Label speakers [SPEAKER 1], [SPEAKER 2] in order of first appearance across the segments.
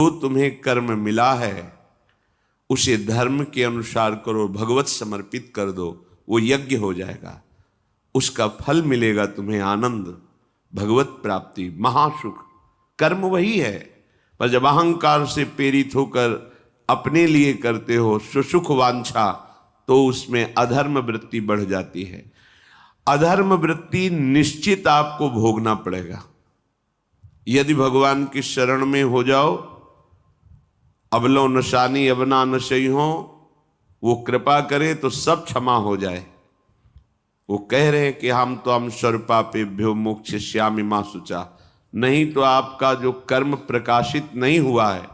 [SPEAKER 1] जो तुम्हें कर्म मिला है उसे धर्म के अनुसार करो, भगवत समर्पित कर दो, वो यज्ञ हो जाएगा। उसका फल मिलेगा तुम्हें आनंद, भगवत प्राप्ति, महासुख। कर्म वही है, पर जब अहंकार से प्रेरित होकर अपने लिए करते हो सुसुख वांछा, तो उसमें अधर्म वृत्ति बढ़ जाती है। अधर्म वृत्ति निश्चित आपको भोगना पड़ेगा। यदि भगवान की शरण में हो जाओ, अबलो नशानी अबना नशई हो, वो कृपा करे तो सब क्षमा हो जाए। वो कह रहे हैं कि हम तो हम स्वरूपापेभ्यो मोक्षयिष्यामि मा शुचा। नहीं तो आपका जो कर्म प्रकाशित नहीं हुआ है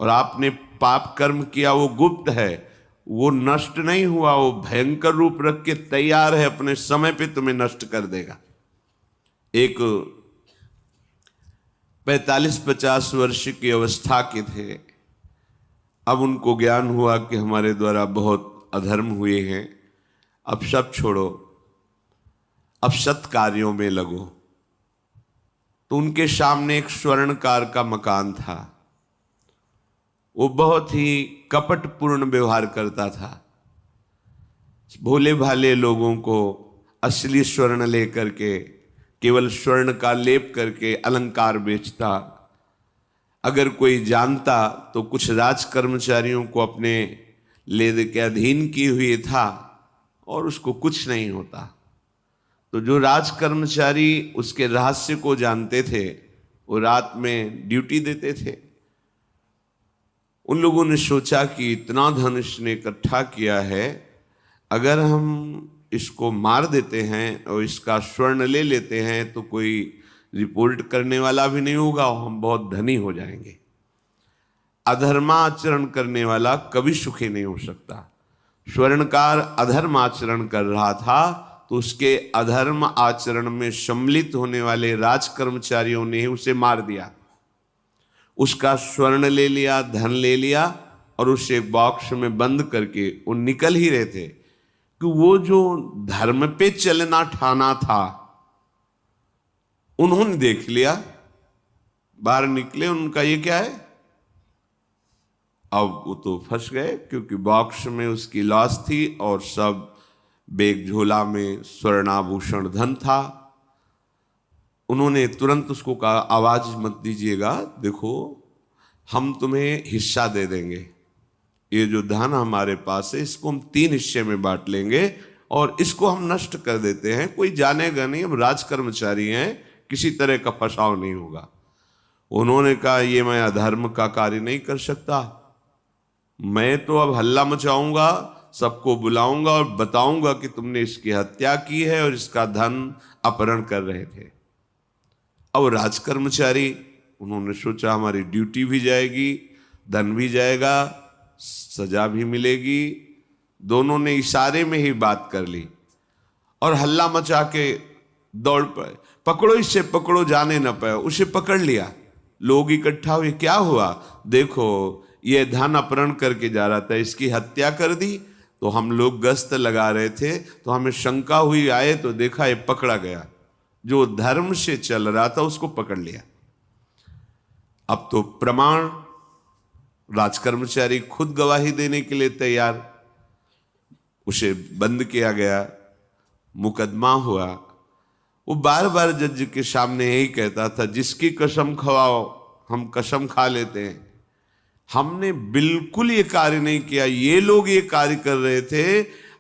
[SPEAKER 1] और आपने पाप कर्म किया वो गुप्त है, वो नष्ट नहीं हुआ, वो भयंकर रूप रख के तैयार है, अपने समय पे तुम्हें नष्ट कर देगा। एक 45-50 वर्ष की अवस्था के थे। अब उनको ज्ञान हुआ कि हमारे द्वारा बहुत अधर्म हुए हैं, अब सब छोड़ो, अब सत् कार्यों में लगो। तो उनके सामने एक स्वर्णकार का मकान था। वो बहुत ही कपटपूर्ण व्यवहार करता था। भोले भाले लोगों को असली स्वर्ण लेकर के, केवल स्वर्ण का लेप करके अलंकार बेचता। अगर कोई जानता तो कुछ राज कर्मचारियों को अपने ले के अधीन किए हुए था और उसको कुछ नहीं होता। तो जो राज कर्मचारी उसके रहस्य को जानते थे वो रात में ड्यूटी देते थे। उन लोगों ने सोचा कि इतना धन इसने इकट्ठा किया है, अगर हम इसको मार देते हैं और इसका स्वर्ण ले लेते हैं तो कोई रिपोर्ट करने वाला भी नहीं होगा और हम बहुत धनी हो जाएंगे। अधर्माचरण करने वाला कभी सुखी नहीं हो सकता। स्वर्णकार अधर्म आचरण कर रहा था तो उसके अधर्म आचरण में सम्मिलित होने वाले राज कर्मचारियों ने उसे मार दिया। उसका स्वर्ण ले लिया, धन ले लिया और उसे बॉक्स में बंद करके वो निकल ही रहे थे कि वो जो धर्म पे चलना ठाना था उन्होंने देख लिया। बाहर निकले, उनका ये क्या है। अब वो तो फंस गए क्योंकि बॉक्स में उसकी लाश थी और सब बैग झोला में स्वर्णाभूषण धन था। उन्होंने तुरंत उसको कहा, आवाज मत दीजिएगा, देखो हम तुम्हें हिस्सा दे देंगे, ये जो धन हमारे पास है इसको हम 3 हिस्से में बांट लेंगे और इसको हम नष्ट कर देते हैं, कोई जानेगा नहीं, हम राज कर्मचारी हैं, किसी तरह का फसाव नहीं होगा। उन्होंने कहा, ये मैं अधर्म का कार्य नहीं कर सकता, मैं तो अब हल्ला मचाऊंगा, सबको बुलाऊंगा और बताऊंगा कि तुमने इसकी हत्या की है और इसका धन अपहरण कर रहे थे। अब राज कर्मचारी, उन्होंने सोचा हमारी ड्यूटी भी जाएगी, धन भी जाएगा, सजा भी मिलेगी। दोनों ने इशारे में ही बात कर ली और हल्ला मचा के दौड़ पड़े, पकड़ो इसे, पकड़ो, जाने न पाए। उसे पकड़ लिया। लोग इकट्ठा हुए, क्या हुआ, देखो ये धन अपहरण करके जा रहा था, इसकी हत्या कर दी। तो हम लोग गश्त लगा रहे थे तो हमें शंका हुई, आए तो देखा ये पकड़ा गया, जो धर्म से चल रहा था उसको पकड़ लिया। अब तो प्रमाण, राजकर्मचारी खुद गवाही देने के लिए तैयार, उसे बंद किया गया, मुकदमा हुआ। वो बार बार जज के सामने यही कहता था, जिसकी कसम खवाओ हम कसम खा लेते हैं, हमने बिल्कुल ये कार्य नहीं किया, ये लोग ये कार्य कर रहे थे,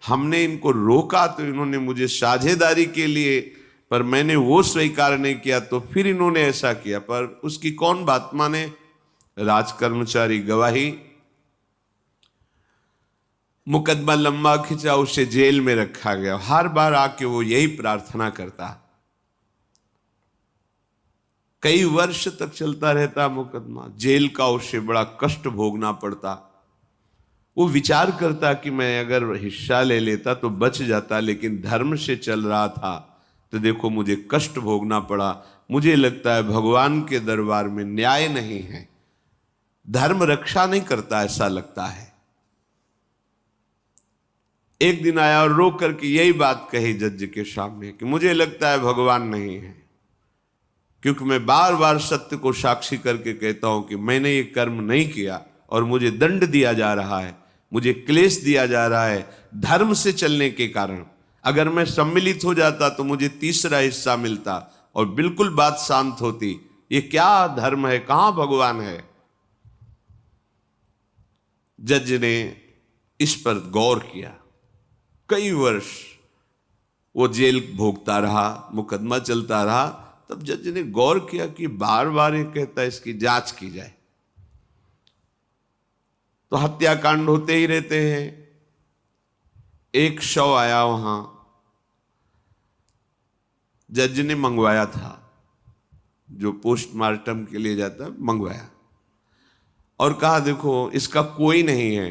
[SPEAKER 1] हमने इनको रोका तो इन्होंने मुझे साझेदारी के लिए, पर मैंने वो स्वीकार नहीं किया तो फिर इन्होंने ऐसा किया। पर उसकी कौन बात माने। राज कर्मचारी गवाही, मुकदमा लंबा खिंचा, उसे जेल में रखा गया। हर बार आके वो यही प्रार्थना करता, कई वर्ष तक चलता रहता मुकदमा, जेल का उसे बड़ा कष्ट भोगना पड़ता। वो विचार करता कि मैं अगर हिस्सा ले लेता तो बच जाता, लेकिन धर्म से चल रहा था तो देखो मुझे कष्ट भोगना पड़ा। मुझे लगता है भगवान के दरबार में न्याय नहीं है, धर्म रक्षा नहीं करता, ऐसा लगता है। एक दिन आया और रो करके यही बात कही जज के सामने कि मुझे लगता है भगवान नहीं है। क्योंकि मैं बार बार सत्य को साक्षी करके कहता हूं कि मैंने ये कर्म नहीं किया और मुझे दंड दिया जा रहा है, मुझे क्लेश दिया जा रहा है धर्म से चलने के कारण। अगर मैं सम्मिलित हो जाता तो मुझे तीसरा हिस्सा मिलता और बिल्कुल बात शांत होती। ये क्या धर्म है, कहां भगवान है? जज ने इस पर गौर किया। कई वर्ष वो जेल भोगता रहा, मुकदमा चलता रहा। तब जज ने गौर किया कि बार बार ये कहता है, इसकी जांच की जाए। तो हत्याकांड होते ही रहते हैं। एक शव आया वहां, जज ने मंगवाया था, जो पोस्टमार्टम के लिए जाता है, मंगवाया और कहा देखो इसका कोई नहीं है,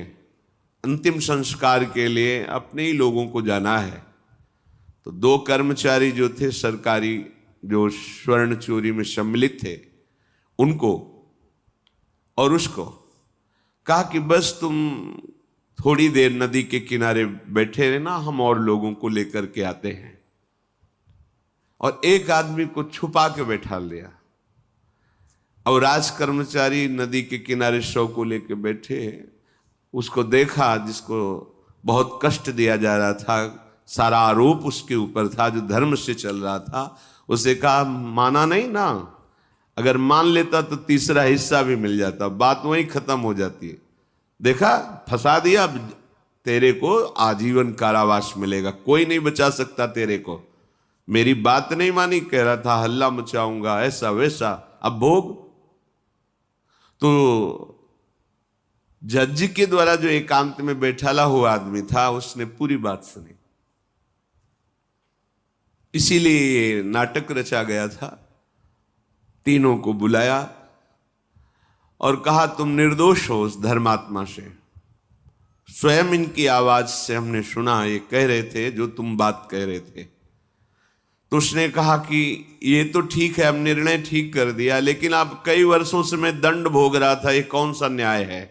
[SPEAKER 1] अंतिम संस्कार के लिए अपने ही लोगों को जाना है। तो 2 कर्मचारी जो थे सरकारी, जो स्वर्ण चोरी में सम्मिलित थे, उनको और उसको कहा कि बस तुम थोड़ी देर नदी के किनारे बैठे रहना, हम और लोगों को लेकर के आते हैं। और एक आदमी को छुपा के बैठा लिया और राज कर्मचारी नदी के किनारे शव को लेकर बैठे। उसको देखा जिसको बहुत कष्ट दिया जा रहा था, सारा आरोप उसके ऊपर था, जो धर्म से चल रहा था। उसे कहा माना नहीं ना, अगर मान लेता तो तीसरा हिस्सा भी मिल जाता, बात वहीं खत्म हो जाती है। देखा, फंसा दिया, अब तेरे को आजीवन कारावास मिलेगा, कोई नहीं बचा सकता तेरे को। मेरी बात नहीं मानी, कह रहा था हल्ला मचाऊंगा, ऐसा वैसा, अब भोग। तो जज के द्वारा जो एकांत में बैठाला हुआ आदमी था, उसने पूरी बात सुनी। इसीलिए ये नाटक रचा गया था। तीनों को बुलाया और कहा तुम निर्दोष हो उस धर्मात्मा से। स्वयं इनकी आवाज से हमने सुना, ये कह रहे थे जो तुम बात कह रहे थे। तो उसने कहा कि ये तो ठीक है, अब निर्णय ठीक कर दिया, लेकिन अब कई वर्षों से मैं दंड भोग रहा था, ये कौन सा न्याय है?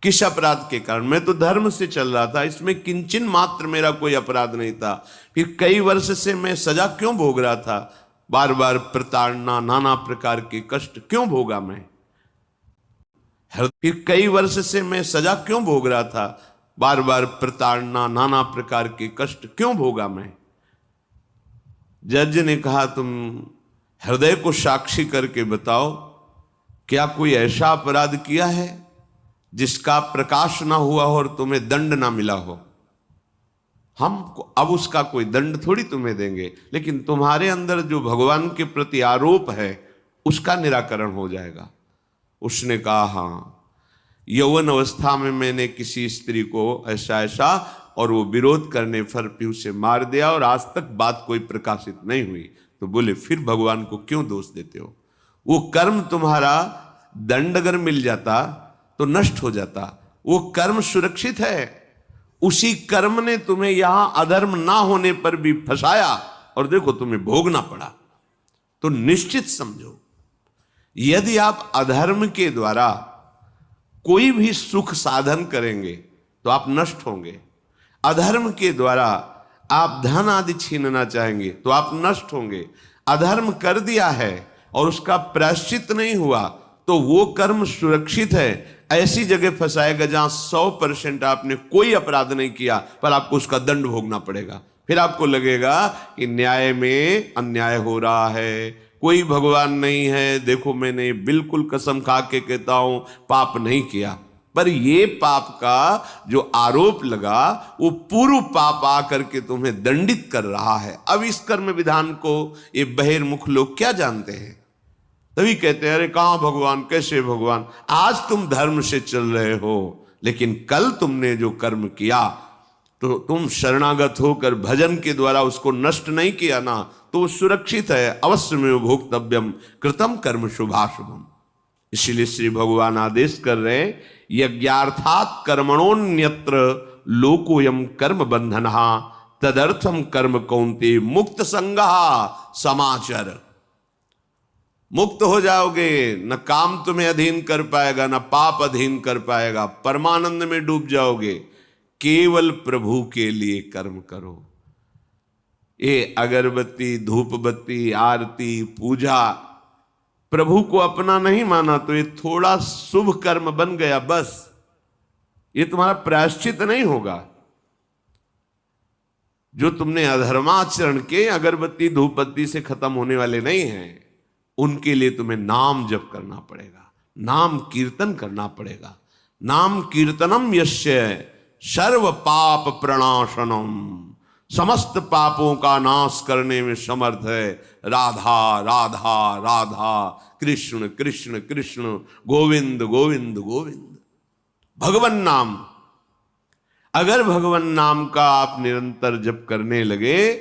[SPEAKER 1] किस अपराध के कारण? मैं तो धर्म से चल रहा था, इसमें किंचन मात्र मेरा कोई अपराध नहीं था। फिर कई वर्ष से मैं सजा क्यों भोग रहा था? बार बार प्रताड़ना, नाना प्रकार के कष्ट क्यों भोगा मैं? फिर कई वर्ष से मैं सजा क्यों भोग रहा था? बार बार प्रताड़ना, नाना प्रकार के कष्ट क्यों भोगा मैं? जज ने कहा तुम हृदय को साक्षी करके बताओ, क्या कोई ऐसा अपराध किया है जिसका प्रकाश ना हुआ हो और तुम्हें दंड ना मिला हो? हम अब उसका कोई दंड थोड़ी तुम्हें देंगे, लेकिन तुम्हारे अंदर जो भगवान के प्रति आरोप है उसका निराकरण हो जाएगा। उसने कहा हाँ, यौवन अवस्था में मैंने किसी स्त्री को ऐसा ऐसा, और वो विरोध करने पर भी उसे मार दिया और आज तक बात कोई प्रकाशित नहीं हुई। तो बोले फिर भगवान को क्यों दोष देते हो? वो कर्म तुम्हारा दंड अगर मिल जाता तो नष्ट हो जाता, वो कर्म सुरक्षित है। उसी कर्म ने तुम्हें यहां अधर्म ना होने पर भी फंसाया और देखो तुम्हें भोगना पड़ा। तो निश्चित समझो, यदि आप अधर्म के द्वारा कोई भी सुख साधन करेंगे तो आप नष्ट होंगे। अधर्म के द्वारा आप धन आदि छीनना चाहेंगे तो आप नष्ट होंगे। अधर्म कर दिया है और उसका प्रायश्चित नहीं हुआ तो वो कर्म सुरक्षित है। ऐसी जगह फंसाएगा जहां 100% आपने कोई अपराध नहीं किया पर आपको उसका दंड भोगना पड़ेगा। फिर आपको लगेगा कि न्याय में अन्याय हो रहा है, कोई भगवान नहीं है। देखो मैंने बिल्कुल कसम खा के कहता हूं पाप नहीं किया, पर ये पाप का जो आरोप लगा वो पूर्व पाप आकर के तुम्हें दंडित कर रहा है। अब इस कर्म विधान को ये बहिर्मुख लोग क्या जानते हैं? तभी कहते हैं अरे कहां भगवान, कैसे भगवान? आज तुम धर्म से चल रहे हो, लेकिन कल तुमने जो कर्म किया तो तुम शरणागत होकर भजन के द्वारा उसको नष्ट नहीं किया ना, तो सुरक्षित है। अवश्य में भोक्तव्यम कृतम कर्म शुभाशुभम। इसीलिए श्री भगवान आदेश कर रहे हैं यज्ञार्थात् कर्मणोन्यत्र लोकोयम कर्म बंधनः तदर्थम कर्म कौन्ते मुक्त संगः समाचर। मुक्त हो जाओगे, न काम तुम्हें अधीन कर पाएगा, न पाप अधीन कर पाएगा, परमानंद में डूब जाओगे। केवल प्रभु के लिए कर्म करो। ये अगरबत्ती, धूप बत्ती, आरती, पूजा प्रभु को अपना नहीं माना तो ये थोड़ा शुभ कर्म बन गया, बस ये तुम्हारा प्रायश्चित नहीं होगा। जो तुमने अधर्माचरण के अगरबत्ती धूप बत्ती से खत्म होने वाले नहीं हैं, उनके लिए तुम्हें नाम जप करना पड़ेगा, नाम कीर्तन करना पड़ेगा। नाम कीर्तनम यस्य सर्व पाप प्रणाशनम, समस्त पापों का नाश करने में समर्थ है। राधा राधा राधा, कृष्ण कृष्ण कृष्ण, गोविंद गोविंद गोविंद। भगवन नाम, अगर भगवन नाम का आप निरंतर जप करने लगे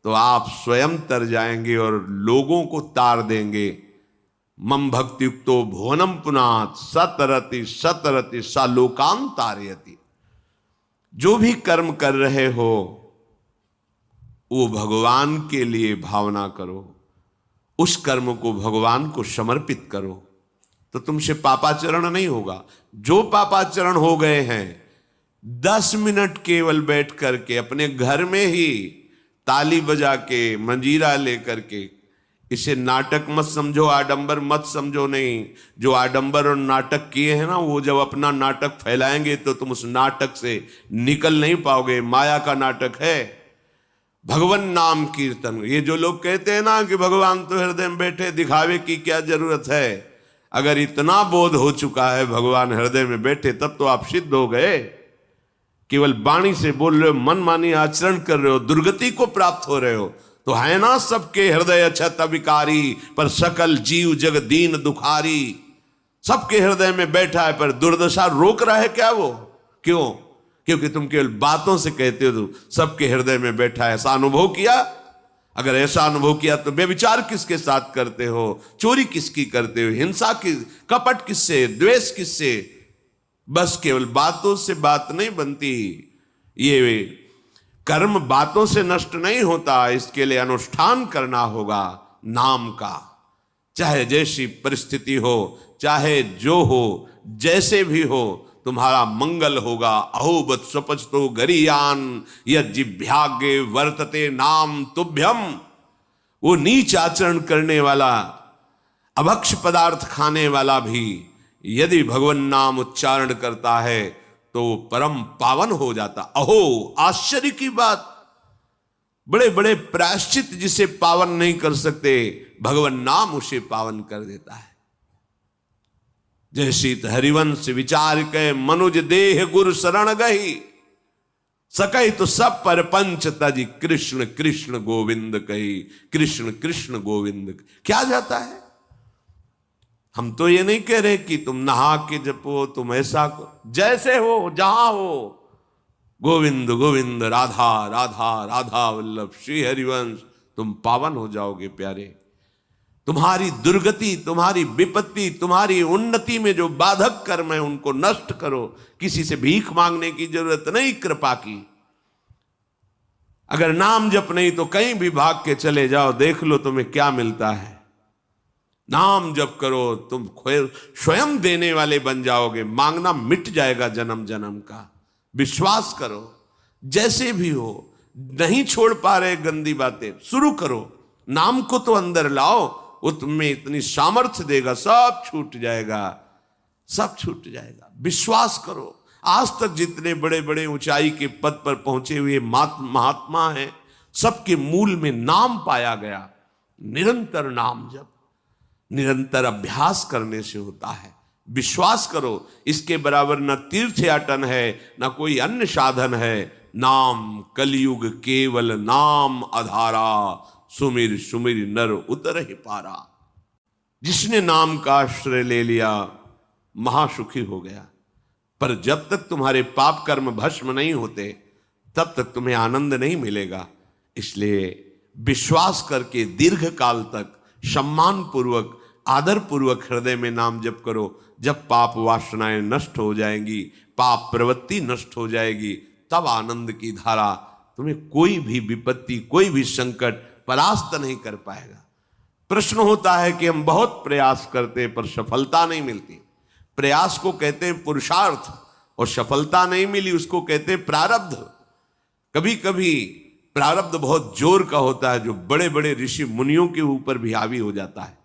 [SPEAKER 1] तो आप स्वयं तर जाएंगे और लोगों को तार देंगे। मम भक्तियुक्तो भुवनम पुनात सतरति सतरति सा लोकान तारयति। जो भी कर्म कर रहे हो वो भगवान के लिए भावना करो, उस कर्म को भगवान को समर्पित करो, तो तुमसे पापाचरण नहीं होगा। जो पापाचरण हो गए हैं 10 मिनट केवल बैठ करके अपने घर में ही ताली बजा के मंजीरा लेकर के, इसे नाटक मत समझो, आडंबर मत समझो। नहीं, जो आडंबर और नाटक किए हैं ना, वो जब अपना नाटक फैलाएंगे तो तुम उस नाटक से निकल नहीं पाओगे। माया का नाटक है। भगवान नाम कीर्तन, ये जो लोग कहते हैं ना कि भगवान तो हृदय में बैठे, दिखावे की क्या जरूरत है। अगर इतना बोध हो चुका है भगवान हृदय में बैठे, तब तो आप सिद्ध हो गए। केवल वाणी से बोल रहे हो, मन मानी आचरण कर रहे हो, दुर्गति को प्राप्त हो रहे हो, तो है ना सबके हृदय अछत विकारी, पर सकल जीव जग दीन दुखारी। सबके हृदय में बैठा है, पर दुर्दशा रोक रहा है क्या वो? क्यों? क्योंकि तुम केवल बातों से कहते हो तो सबके हृदय में बैठा है। ऐसा अनुभव किया? अगर ऐसा अनुभव किया तो बेविचार किसके साथ करते हो, चोरी किसकी करते हो, हिंसा की, कपट किससे, द्वेष किससे? बस केवल बातों से बात नहीं बनती। ये कर्म बातों से नष्ट नहीं होता, इसके लिए अनुष्ठान करना होगा नाम का। चाहे जैसी परिस्थिति हो, चाहे जो हो, जैसे भी हो, तुम्हारा मंगल होगा। अहोबत स्वपचतो गरियान यज्जिभ्यागे वर्तते नाम तुभ्यम। वो नीच आचरण करने वाला, अभक्ष पदार्थ खाने वाला भी यदि भगवान नाम उच्चारण करता है तो वो परम पावन हो जाता। अहो, आश्चर्य की बात, बड़े बड़े प्रायश्चित जिसे पावन नहीं कर सकते, भगवान नाम उसे पावन कर देता है। जय शीत हरिवंश विचार के मनुज देह गुरु शरण गही, सकई तो सब पर पंच तजी कृष्ण कृष्ण गोविंद कही। कृष्ण कृष्ण गोविंद क्या जाता है? हम तो ये नहीं कह रहे कि तुम नहा के जपो, तुम ऐसा जैसे हो जहां हो, गोविंद गोविंद राधा राधा राधा वल्लभ श्री हरिवंश, तुम पावन हो जाओगे प्यारे। तुम्हारी दुर्गति, तुम्हारी विपत्ति, तुम्हारी उन्नति में जो बाधक कर्म है उनको नष्ट करो। किसी से भीख मांगने की जरूरत नहीं, कृपा की। अगर नाम जप नहीं तो कहीं भी भाग के चले जाओ, देख लो तुम्हें क्या मिलता है। नाम जप करो, तुम स्वयं देने वाले बन जाओगे, मांगना मिट जाएगा जन्म जन्म का। विश्वास करो, जैसे भी हो। नहीं छोड़ पा रहे गंदी बातें, शुरू करो, नाम को तो अंदर लाओ, वो तुम्हें इतनी सामर्थ्य देगा, सब छूट जाएगा, सब छूट जाएगा। विश्वास करो। आज तक जितने बड़े बड़े ऊंचाई के पद पर पहुंचे हुए महात्मा हैं, सबके मूल में नाम पाया गया। निरंतर नाम जप, निरंतर अभ्यास करने से होता है। विश्वास करो, इसके बराबर न तीर्थयाटन है, न कोई अन्य साधन है। नाम कलयुग केवल नाम आधारा, सुमिर सुमिर नर उतर ही पारा। जिसने नाम का आश्रय ले लिया महासुखी हो गया। पर जब तक तुम्हारे पाप कर्म भस्म नहीं होते, तब तक तुम्हें आनंद नहीं मिलेगा। इसलिए विश्वास करके दीर्घ काल तक सम्मान पूर्वक, आदर पूर्वक हृदय में नाम जप करो। जब पाप वासनाएं नष्ट हो जाएंगी, पाप प्रवृत्ति नष्ट हो जाएगी, तब आनंद की धारा, तुम्हें कोई भी विपत्ति, कोई भी संकट परास्त नहीं कर पाएगा। प्रश्न होता है कि हम बहुत प्रयास करते पर सफलता नहीं मिलती। प्रयास को कहते हैं पुरुषार्थ, और सफलता नहीं मिली उसको कहते हैं प्रारब्ध। कभी कभी प्रारब्ध बहुत जोर का होता है, जो बड़े बड़े ऋषि मुनियों के ऊपर भी हावी हो जाता है।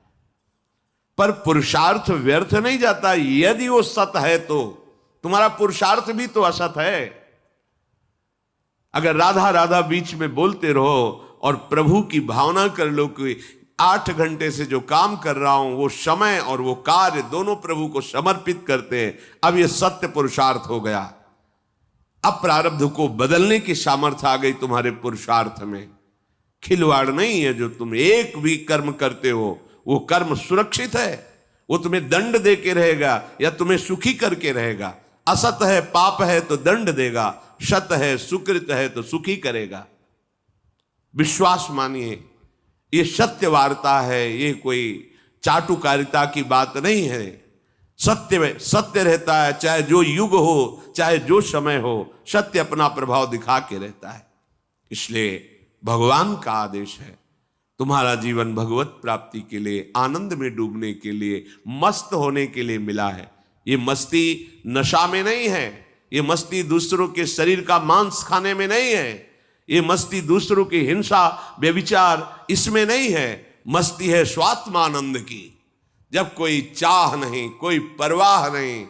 [SPEAKER 1] पर पुरुषार्थ व्यर्थ नहीं जाता। यदि वो सत है तो तुम्हारा पुरुषार्थ भी तो असत है। अगर राधा राधा बीच में बोलते रहो और प्रभु की भावना कर लो कि 8 घंटे से जो काम कर रहा हूं वो समय और वो कार्य दोनों प्रभु को समर्पित करते हैं, अब ये सत्य पुरुषार्थ हो गया। अब प्रारब्ध को बदलने की सामर्थ्य आ गई तुम्हारे पुरुषार्थ में। खिलवाड़ नहीं है। जो तुम एक भी कर्म करते हो वो कर्म सुरक्षित है, वो तुम्हें दंड दे के रहेगा या तुम्हें सुखी करके रहेगा। असत है, पाप है तो दंड देगा, सत है, सुकृत है तो सुखी करेगा। विश्वास मानिए, ये सत्य वार्ता है, ये कोई चाटुकारिता की बात नहीं है। सत्य रहता है, चाहे जो युग हो, चाहे जो समय हो, सत्य अपना प्रभाव दिखा के रहता है। इसलिए भगवान का आदेश है, तुम्हारा जीवन भगवत प्राप्ति के लिए, आनंद में डूबने के लिए, मस्त होने के लिए मिला है। ये मस्ती नशा में नहीं है, ये मस्ती दूसरों के शरीर का मांस खाने में नहीं है, ये मस्ती दूसरों की हिंसा व्यभिचार इसमें नहीं है। मस्ती है स्वात्मानंद की। जब कोई चाह नहीं, कोई परवाह नहीं,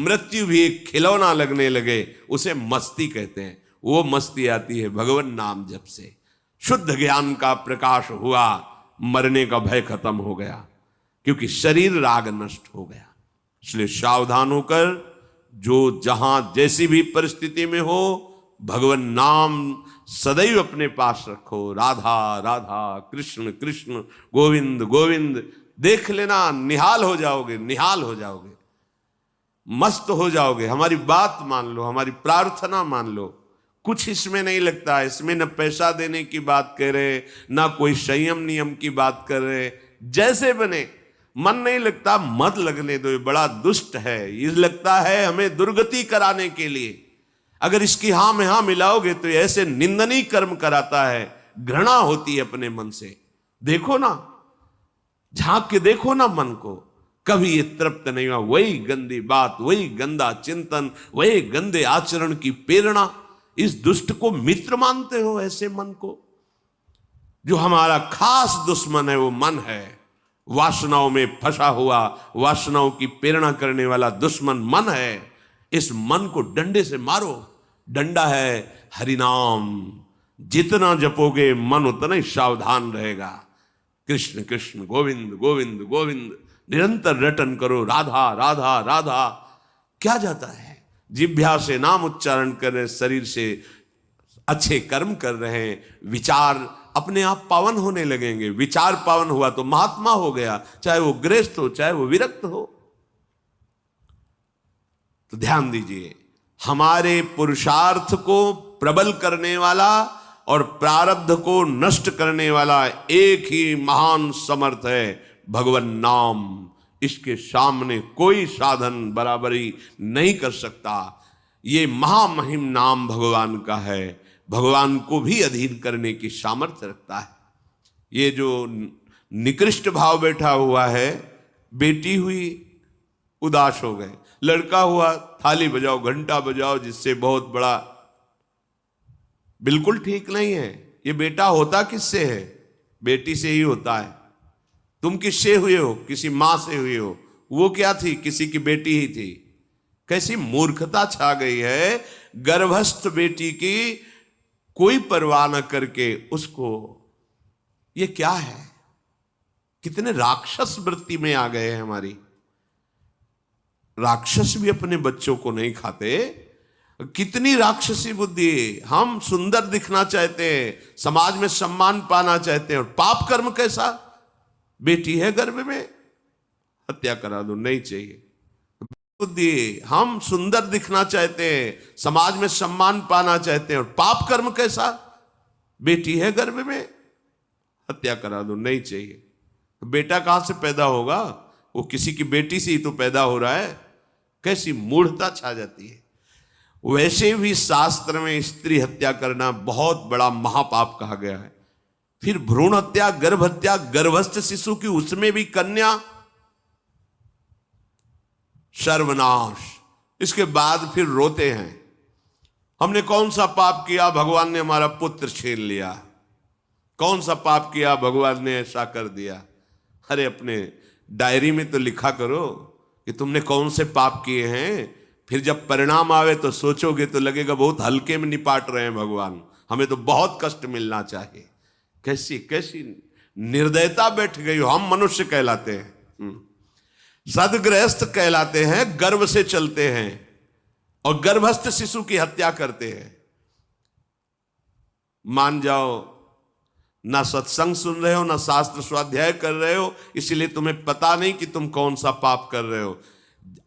[SPEAKER 1] मृत्यु भी एक खिलौना लगने लगे, उसे मस्ती कहते हैं। वो मस्ती आती है भगवान नाम जप से। शुद्ध ज्ञान का प्रकाश हुआ, मरने का भय खत्म हो गया, क्योंकि शरीर राग नष्ट हो गया। इसलिए सावधान होकर जो जहां जैसी भी परिस्थिति में हो, भगवान नाम सदैव अपने पास रखो। राधा राधा, कृष्ण कृष्ण, गोविंद गोविंद। देख लेना, निहाल हो जाओगे, निहाल हो जाओगे, मस्त हो जाओगे। हमारी बात मान लो, हमारी प्रार्थना मान लो, कुछ इसमें नहीं लगता। इसमें न पैसा देने की बात कर रहे, ना कोई संयम नियम की बात कर रहे। जैसे बने, मन नहीं लगता, मत लगने दो, ये बड़ा दुष्ट है। ये लगता है हमें दुर्गति कराने के लिए। अगर इसकी हां में हां मिलाओगे तो ऐसे निंदनीय कर्म कराता है, घृणा होती है अपने मन से। देखो ना, झांक के देखो ना मन को, कभी ये तृप्त नहीं हुआ। वही गंदी बात, वही गंदा चिंतन, वही गंदे आचरण की प्रेरणा। इस दुष्ट को मित्र मानते हो, ऐसे मन को। जो हमारा खास दुश्मन है वो मन है। वासनाओं में फंसा हुआ, वासनाओं की प्रेरणा करने वाला दुश्मन मन है। इस मन को डंडे से मारो। डंडा है हरिनाम। जितना जपोगे मन उतना ही सावधान रहेगा। कृष्ण कृष्ण, गोविंद गोविंद गोविंद, निरंतर रटन करो। राधा राधा राधा। क्या जाता है? जिह्वा से नाम उच्चारण कर रहे, शरीर से अच्छे कर्म कर रहे हैं, विचार अपने आप पावन होने लगेंगे। विचार पावन हुआ तो महात्मा हो गया, चाहे वो गृहस्थ हो, चाहे वो विरक्त हो। तो ध्यान दीजिए, हमारे पुरुषार्थ को प्रबल करने वाला और प्रारब्ध को नष्ट करने वाला एक ही महान समर्थ है, भगवान नाम। इसके सामने कोई साधन बराबरी नहीं कर सकता। ये महामहिम नाम भगवान का है, भगवान को भी अधीन करने की सामर्थ्य रखता है। ये जो निकृष्ट भाव बैठा हुआ है, बेटी हुई उदास हो गए, लड़का हुआ थाली बजाओ, घंटा बजाओ, जिससे बहुत बड़ा, बिल्कुल ठीक नहीं है। ये बेटा होता किससे है? बेटी से ही होता है। तुम किससे हुए हो? किसी मां से हुए हो। वो क्या थी? किसी की बेटी ही थी। कैसी मूर्खता छा गई है, गर्भस्थ बेटी की कोई परवाह न करके उसको। ये क्या है? कितने राक्षस वृत्ति में आ गए हैं हमारी। राक्षस भी अपने बच्चों को नहीं खाते। कितनी राक्षसी बुद्धि। हम सुंदर दिखना चाहते हैं, समाज में सम्मान पाना चाहते हैं, और पाप कर्म कैसा? बेटी है गर्भ में, हत्या करा दो, नहीं चाहिए। बुद्धि, हम सुंदर दिखना चाहते हैं, समाज में सम्मान पाना चाहते हैं, और पाप कर्म कैसा? बेटी है गर्भ में, हत्या करा दो, नहीं चाहिए। बेटा कहां से पैदा होगा? वो किसी की बेटी से ही तो पैदा हो रहा है। कैसी मूढ़ता छा जाती है। वैसे भी शास्त्र में स्त्री हत्या करना बहुत बड़ा महापाप कहा गया है। फिर भ्रूण हत्या, गर्भ हत्या, गर्भस्थ शिशु की, उसमें भी कन्या, सर्वनाश। इसके बाद फिर रोते हैं। हमने कौन सा पाप किया, भगवान ने हमारा पुत्र छीन लिया। कौन सा पाप किया, भगवान ने ऐसा कर दिया। अरे अपने डायरी में तो लिखा करो कि तुमने कौन से पाप किए हैं। फिर जब परिणाम आवे तो सोचोगे तो लगेगा बहुत हल्के में निपाट रहे हैं भगवान, हमें तो बहुत कष्ट मिलना चाहिए। कैसी कैसी निर्दयता बैठ गई हो। हम मनुष्य कहलाते हैं, सदगृहस्थ कहलाते हैं, गर्व से चलते हैं और गर्भस्थ शिशु की हत्या करते हैं। मान जाओ, ना सत्संग सुन रहे हो, ना शास्त्र स्वाध्याय कर रहे हो, इसलिए तुम्हें पता नहीं कि तुम कौन सा पाप कर रहे हो।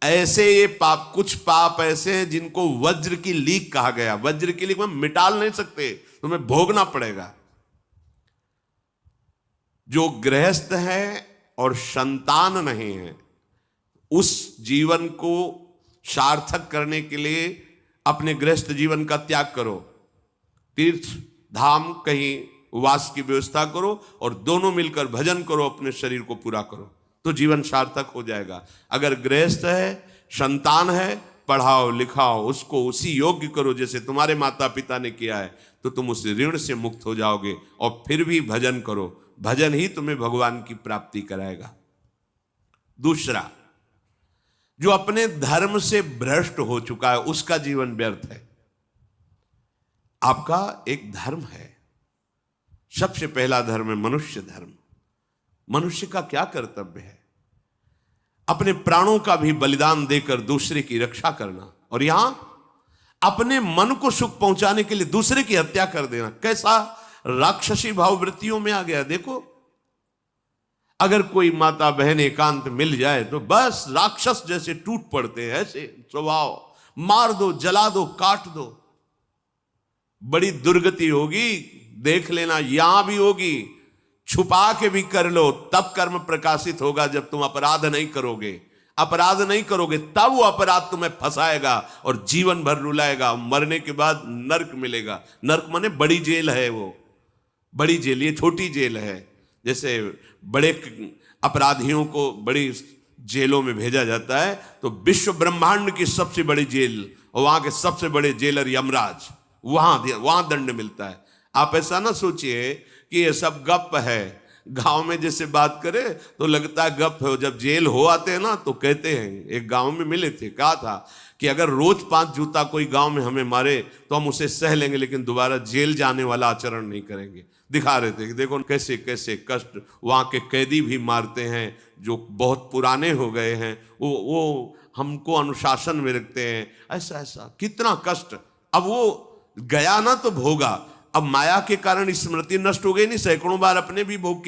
[SPEAKER 1] ऐसे ये पाप, कुछ पाप ऐसे हैं जिनको वज्र की लीक कहा गया। वज्र की लीक में मिटाल नहीं सकते, तुम्हें भोगना पड़ेगा। जो गृहस्थ है और संतान नहीं है, उस जीवन को सार्थक करने के लिए अपने गृहस्थ जीवन का त्याग करो, तीर्थ धाम कहीं वास की व्यवस्था करो और दोनों मिलकर भजन करो, अपने शरीर को पूरा करो, तो जीवन सार्थक हो जाएगा। अगर गृहस्थ है, संतान है, पढ़ाओ लिखाओ, उसको उसी योग्य करो जैसे तुम्हारे माता पिता ने किया है, तो तुम उस ऋण से मुक्त हो जाओगे। और फिर भी भजन करो, भजन ही तुम्हें भगवान की प्राप्ति कराएगा। दूसरा, जो अपने धर्म से भ्रष्ट हो चुका है उसका जीवन व्यर्थ है। आपका एक धर्म है, सबसे पहला धर्म है मनुष्य धर्म। मनुष्य का क्या कर्तव्य है? अपने प्राणों का भी बलिदान देकर दूसरे की रक्षा करना, और यहां अपने मन को सुख पहुंचाने के लिए दूसरे की हत्या कर देना। कैसा राक्षसी भाव वृत्तियों में आ गया। देखो, अगर कोई माता बहन एकांत मिल जाए तो बस राक्षस जैसे टूट पड़ते हैं, ऐसे स्वभाव, मार दो, जला दो, काट दो। बड़ी दुर्गति होगी, देख लेना, यहां भी होगी। छुपा के भी कर लो तब कर्म प्रकाशित होगा। जब तुम अपराध नहीं करोगे, अपराध नहीं करोगे, तब वो अपराध तुम्हें फंसाएगा और जीवन भर रुलाएगा। मरने के बाद नर्क मिलेगा। नर्क माने बड़ी जेल है, वो बड़ी जेल, ये छोटी जेल है। जैसे बड़े अपराधियों को बड़ी जेलों में भेजा जाता है, तो विश्व ब्रह्मांड की सबसे बड़ी जेल और वहां के सबसे बड़े जेलर यमराज, वहां दंड मिलता है। आप ऐसा ना सोचिए कि ये सब गप है। गांव में जैसे बात करे तो लगता है गप है, जब जेल हो आते हैं ना तो कहते हैं। एक गांव में मिले थे, कहा था कि अगर रोज 5 जूता कोई गांव में हमें मारे तो हम उसे सह लेंगे, लेकिन दोबारा जेल जाने वाला आचरण नहीं करेंगे। दिखा रहे थे कि देखो कैसे कैसे कष्ट वहां के कैदी भी मारते हैं जो बहुत पुराने हो गए हैं, वो हमको अनुशासन में रखते हैं। ऐसा ऐसा कितना कष्ट। अब वो गया ना तो भोगा, अब माया के कारण स्मृति नष्ट हो गई नहीं, सैकड़ों बार अपने भी भोग